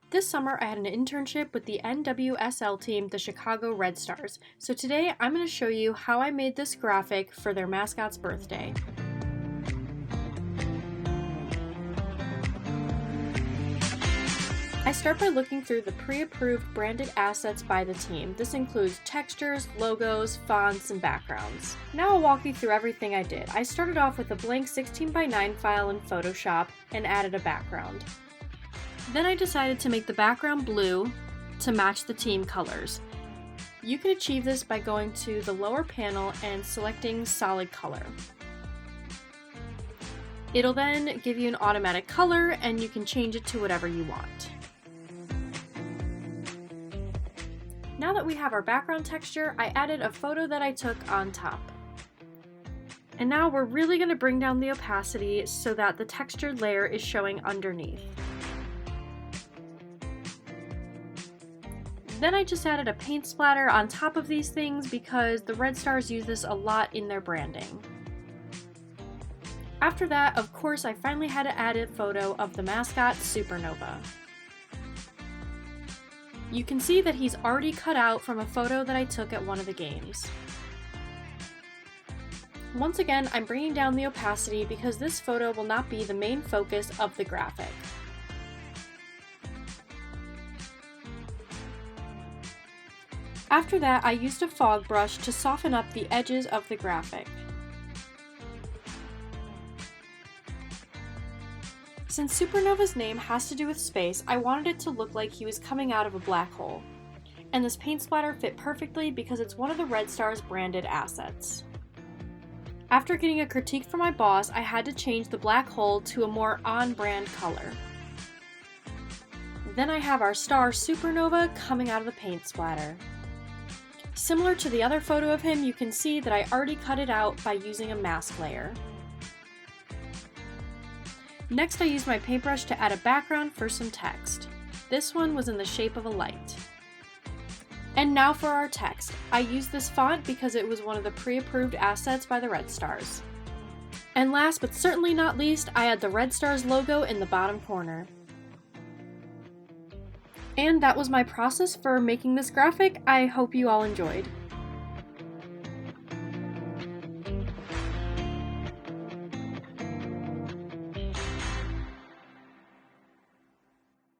This summer, I had an internship with the NWSL team, the Chicago Red Stars. So today, I'm going to show you how I made this graphic for their mascot's birthday. I start by looking through the pre-approved branded assets by the team. This includes textures, logos, fonts, and backgrounds. Now I'll walk you through everything I did. I started off with a blank 16:9 file in Photoshop and added a background. Then I decided to make the background blue to match the team colors. You can achieve this by going to the lower panel and selecting solid color. It'll then give you an automatic color and you can change it to whatever you want. Now that we have our background texture, I added a photo that I took on top. And now we're really going to bring down the opacity so that the textured layer is showing underneath. Then I just added a paint splatter on top of these things because the Red Stars use this a lot in their branding. After that, of course, I finally had to add a photo of the mascot, Supernova. You can see that he's already cut out from a photo that I took at one of the games. Once again, I'm bringing down the opacity because this photo will not be the main focus of the graphic. After that, I used a fog brush to soften up the edges of the graphic. Since Supernova's name has to do with space, I wanted it to look like he was coming out of a black hole. And this paint splatter fit perfectly because it's one of the Red Stars branded assets. After getting a critique from my boss, I had to change the black hole to a more on-brand color. Then I have our star Supernova coming out of the paint splatter. Similar to the other photo of him, you can see that I already cut it out by using a mask layer. Next, I used my paintbrush to add a background for some text. This one was in the shape of a light. And now for our text. I used this font because it was one of the pre-approved assets by the Red Stars. And last but certainly not least, I had the Red Stars logo in the bottom corner. And that was my process for making this graphic. I hope you all enjoyed.